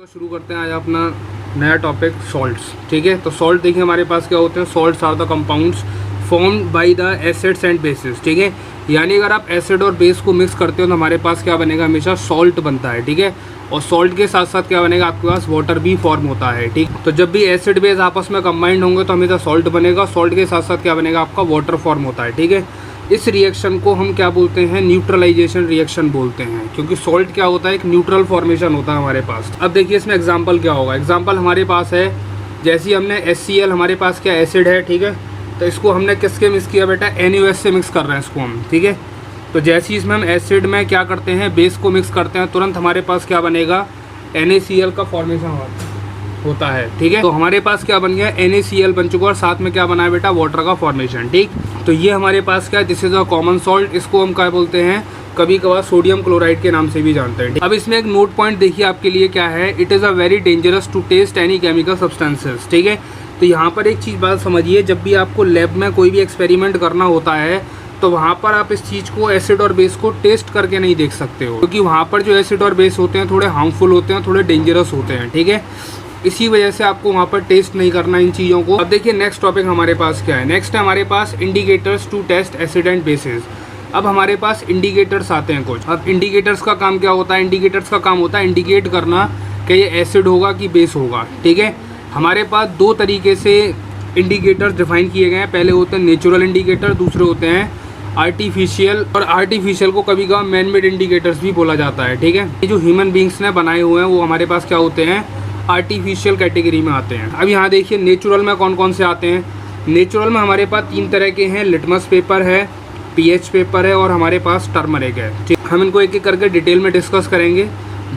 शुरू करते हैं आज अपना नया टॉपिक सॉल्ट्स। ठीक है, तो सॉल्ट देखिए हमारे पास क्या होते हैं। Salts are the compounds formed by the acids and bases. ठीक है, यानी अगर आप एसिड और बेस को मिक्स करते हो तो हमारे पास क्या बनेगा, हमेशा सॉल्ट बनता है। ठीक है, और सॉल्ट के साथ साथ क्या बनेगा, आपके पास वाटर भी फॉर्म होता है। ठीक, तो जब भी एसिड बेस आपस में कंबाइंड होंगे तो हमेशा सॉल्ट बनेगा। सॉल्ट के साथ साथ क्या बनेगा, आपका वाटर फॉर्म होता है। ठीक है, इस रिएक्शन को हम क्या बोलते हैं, न्यूट्रलाइजेशन रिएक्शन बोलते हैं, क्योंकि सॉल्ट क्या होता है, एक न्यूट्रल फॉर्मेशन होता है हमारे पास। अब देखिए इसमें एग्जांपल क्या होगा। एग्जांपल हमारे पास है, जैसे हमने HCl हमारे पास क्या एसिड है। ठीक है, तो इसको हमने किसके मिक्स किया बेटा, NaOH से मिक्स कर रहे हैं इसको हम। ठीक है, तो जैसे इसमें हम एसिड में क्या करते हैं, बेस को मिक्स करते हैं, तुरंत हमारे पास क्या बनेगा, NaCl का फॉर्मेशन होता है। ठीक है, तो हमारे पास क्या बन गया, NaCl बन चुका और साथ में क्या बना है बेटा, वाटर का फॉर्मेशन। ठीक, तो ये हमारे पास क्या है, this is a common salt. इसको हम क्या बोलते हैं, कभी कभार सोडियम क्लोराइड के नाम से भी जानते हैं। अब इसमें एक नोट पॉइंट देखिए आपके लिए क्या है, it is a very dangerous to taste any chemical substances. ठीक है, तो यहाँ पर एक चीज़ बात समझिए, जब भी आपको लैब में कोई भी एक्सपेरिमेंट करना होता है तो वहाँ पर आप इस चीज़ को, एसिड और बेस को टेस्ट करके नहीं देख सकते हो, क्योंकि वहाँ पर जो एसिड और बेस होते हैं थोड़े हार्मफुल होते हैं, थोड़े डेंजरस होते हैं। ठीक है, इसी वजह से आपको वहाँ पर टेस्ट नहीं करना इन चीज़ों को। अब देखिए नेक्स्ट टॉपिक हमारे पास क्या है। नेक्स्ट है हमारे पास indicators to test acid and bases. अब हमारे पास इंडिकेटर्स आते हैं कुछ। अब इंडिकेटर्स का काम क्या होता है, इंडिकेटर्स का काम होता है इंडिकेट करना कि ये एसिड होगा कि बेस होगा। ठीक है, हमारे पास दो तरीके से इंडिकेटर्स डिफाइन किए गए हैं। पहले होते हैं नेचुरल इंडिकेटर, दूसरे होते हैं आर्टिफिशियल। और आर्टिफिशियल को कभी कभार मैन मेड इंडिकेटर्स भी बोला जाता है। ठीक है, ये जो ह्यूमन बींग्स ने बनाए हुए हैं वो हमारे पास क्या होते हैं, आर्टिफिशियल कैटेगरी में आते हैं। अब यहाँ देखिए नेचुरल में कौन कौन से आते हैं। नेचुरल में हमारे पास 3 तरह के हैं, लिटमस पेपर है, पीएच पेपर है और हमारे पास टर्मरिक है। ठीक, हम इनको एक एक करके डिटेल में डिस्कस करेंगे।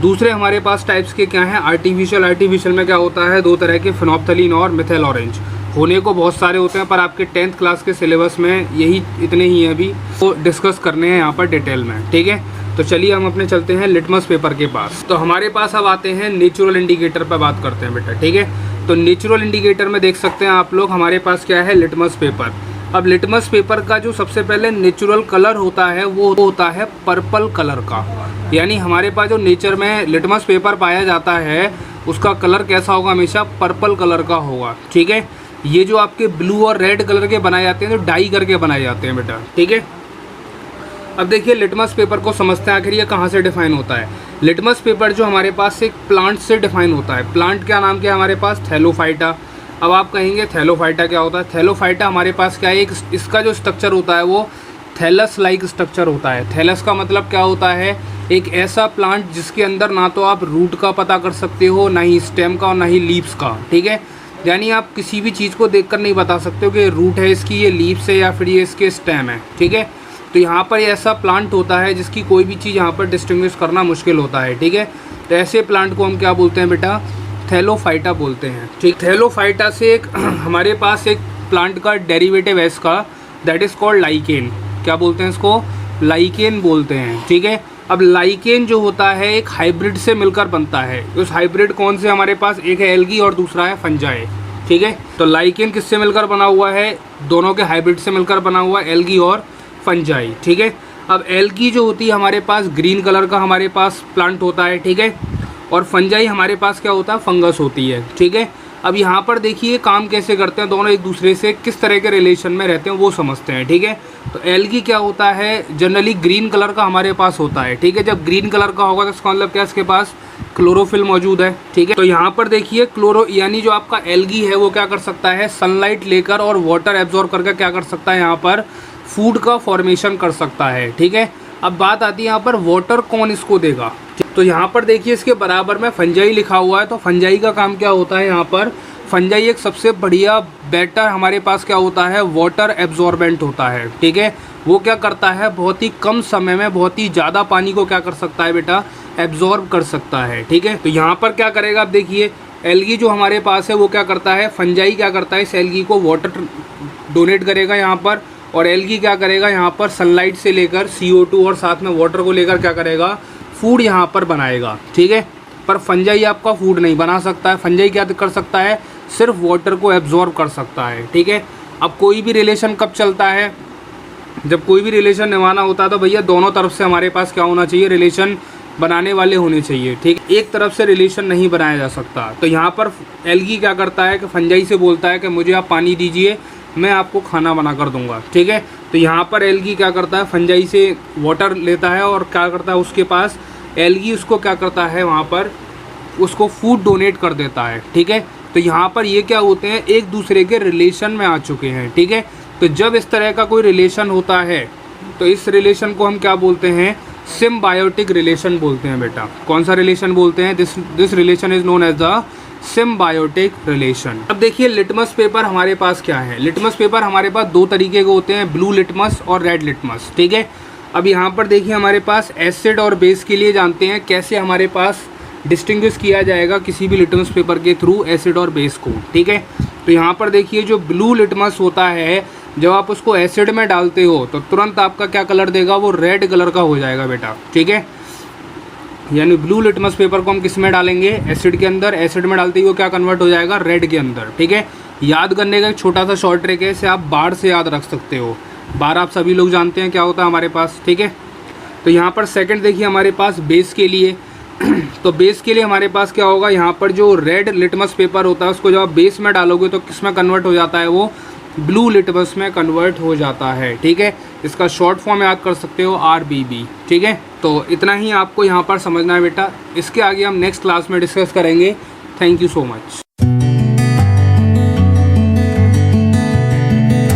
दूसरे हमारे पास टाइप्स के क्या हैं, आर्टिफिशियल। आर्टिफिशियल में क्या होता है, 2 तरह के, फिनोप्थलीन और मिथाइल ऑरेंज। होने को बहुत सारे होते हैं पर आपके 10th क्लास के सिलेबस में यही इतने ही हैं अभी, तो डिस्कस करने हैं यहाँ पर डिटेल में। ठीक है, तो चलिए हम अपने चलते हैं लिटमस पेपर के पास। तो हमारे पास अब आते हैं नेचुरल इंडिकेटर पर बात करते हैं बेटा। ठीक है, तो नेचुरल इंडिकेटर में देख सकते हैं आप लोग, हमारे पास क्या है, लिटमस पेपर। अब लिटमस पेपर का जो सबसे पहले नेचुरल कलर होता है वो होता है पर्पल कलर का। यानी हमारे पास जो नेचर में लिटमस पेपर पाया जाता है उसका कलर कैसा होगा, हमेशा पर्पल कलर का होगा। ठीक है, ये जो आपके ब्लू और रेड कलर के बनाए जाते हैं तो डाई करके बनाए जाते हैं बेटा। ठीक है, अब देखिए लिटमस पेपर को समझते हैं आखिर ये कहाँ से डिफाइन होता है। लिटमस पेपर जो हमारे पास एक प्लांट से डिफाइन होता है। प्लांट क्या नाम क्या है हमारे पास, थैलोफाइटा। अब आप कहेंगे थैलोफाइटा क्या होता है। थैलोफाइटा हमारे पास क्या है, एक इसका जो स्ट्रक्चर होता है वो थैलस लाइक स्ट्रक्चर होता है। थैलस का मतलब क्या होता है, एक ऐसा प्लांट जिसके अंदर ना तो आप रूट का पता कर सकते हो, ना ही स्टेम का और ना ही लीव्स का। ठीक है, यानी आप किसी भी चीज़ को देखकर नहीं बता सकते हो कि रूट है इसकी, ये लीव्स है या फिर ये इसके स्टेम है। ठीक है, तो यहाँ पर ऐसा प्लांट होता है जिसकी कोई भी चीज़ यहाँ पर डिस्टिंग्विश करना मुश्किल होता है। ठीक है, तो ऐसे प्लांट को हम क्या बोलते हैं बेटा, थैलोफाइटा बोलते हैं। ठीक, थैलोफाइटा से एक हमारे पास एक प्लांट का डेरिवेटिव है इसका, दैट इज़ कॉल्ड लाइकेन। क्या बोलते हैं इसको, लाइकेन बोलते हैं। ठीक है, अब लाइकेन जो होता है एक हाइब्रिड से मिलकर बनता है। उस हाइब्रिड कौन से हमारे पास, एक है एल्गी और दूसरा है फंजाई। ठीक है, तो लाइकेन किससे मिलकर बना हुआ है, दोनों के हाइब्रिड से मिलकर बना हुआ है, एल्गी और फंजाई। ठीक है, अब एल्गी जो होती है हमारे पास ग्रीन कलर का हमारे पास प्लांट होता है। ठीक है, और फंजाई हमारे पास क्या होता है, फंगस होती है। ठीक है, अब यहाँ पर देखिए काम कैसे करते हैं, दोनों एक दूसरे से किस तरह के रिलेशन में रहते हैं वो समझते हैं। ठीक है, तो एल्गी क्या होता है, जनरली ग्रीन कलर का हमारे पास होता है। ठीक है, जब ग्रीन कलर का होगा तो इसका मतलब क्या, इसके पास क्लोरोफिल मौजूद है। ठीक है, तो यहाँ पर देखिए क्लोरो यानी जो आपका एल्गी है वो क्या कर सकता है, सनलाइट लेकर और वाटर एब्जॉर्ब करके क्या कर सकता है, यहाँ पर फूड का फॉर्मेशन कर सकता है। ठीक है, अब बात आती है यहाँ पर वाटर कौन इसको देगा। तो यहाँ पर देखिए इसके बराबर में फंजाई लिखा हुआ है। तो फंजाई का काम क्या होता है, यहाँ पर फंजाई एक सबसे बढ़िया बेटर हमारे पास क्या होता है, वाटर एब्जॉर्बेंट होता है। ठीक है, वो क्या करता है, बहुत ही कम समय में बहुत ही ज़्यादा पानी को क्या कर सकता है बेटा, एब्जॉर्ब कर सकता है। ठीक है, तो यहाँ पर क्या करेगा, आप देखिए एल्गी जो हमारे पास है वो क्या करता है, फंजाई क्या करता है, इस एल्गी को वाटर डोनेट करेगा यहाँ पर, और एल्गी क्या करेगा, यहाँ पर सनलाइट से लेकर CO2 और साथ में वाटर को लेकर क्या करेगा, फूड यहाँ पर बनाएगा। ठीक है, पर फंजाई आपका फूड नहीं बना सकता है। फंजाई क्या कर सकता है, सिर्फ वाटर को एब्जॉर्ब कर सकता है। ठीक है, अब कोई भी रिलेशन कब चलता है, जब कोई भी रिलेशन निभाना होता है तो भैया दोनों तरफ से हमारे पास क्या होना चाहिए, रिलेशन बनाने वाले होने चाहिए, ठीक। एक तरफ से रिलेशन नहीं बनाया जा सकता। तो यहाँ पर एल्गी क्या करता है कि फंजाई से बोलता है कि मुझे आप पानी दीजिए, मैं आपको खाना बना कर दूंगा, ठीक है। तो यहाँ पर एल्गी क्या करता है, फंजाई से वाटर लेता है और क्या करता है, उसके पास एल्गी उसको क्या करता है, वहाँ पर उसको फूड डोनेट कर देता है, ठीक है। तो यहाँ पर ये क्या होते हैं, एक दूसरे के रिलेशन में आ चुके हैं, ठीक है। तो जब इस तरह का कोई रिलेशन होता है तो इस रिलेशन को हम क्या बोलते हैं, सिम्बायोटिक रिलेशन बोलते हैं बेटा। कौन सा रिलेशन बोलते हैं, this relation is known as the symbiotic relation. अब देखिए लिटमस पेपर हमारे पास क्या है। लिटमस पेपर हमारे पास दो तरीके के होते हैं, ब्लू लिटमस और रेड लिटमस, ठीक है। अब यहाँ पर देखिए हमारे पास एसिड और बेस के लिए जानते हैं कैसे हमारे पास डिस्टिंग्विश किया जाएगा किसी भी लिटमस पेपर के थ्रू एसिड और बेस को, ठीक है। तो यहाँ पर देखिए जो ब्लू लिटमस होता है, जब आप उसको एसिड में डालते हो तो तुरंत आपका क्या कलर देगा, वो रेड कलर का हो जाएगा बेटा, ठीक है। यानी ब्लू लिटमस पेपर को हम किस में डालेंगे, एसिड के अंदर। एसिड में डालते ही वो क्या कन्वर्ट हो जाएगा, रेड के अंदर, ठीक है। याद करने का एक छोटा सा शॉर्ट ट्रिक है, इसे आप बार से याद रख सकते हो। बार आप सभी लोग जानते हैं क्या होता है हमारे पास, ठीक है। तो यहाँ पर सेकंड देखिए हमारे पास बेस के लिए तो बेस के लिए हमारे पास क्या होगा, यहाँ पर जो रेड लिटमस पेपर होता है उसको जब आप बेस में डालोगे तो किस में कन्वर्ट हो जाता है, वो ब्लू लिटमस में कन्वर्ट हो जाता है, ठीक है। इसका शॉर्ट फॉर्म याद कर सकते हो RBB, ठीक है। तो इतना ही आपको यहाँ पर समझना है बेटा। इसके आगे हम नेक्स्ट क्लास में डिस्कस करेंगे। Thank you so much.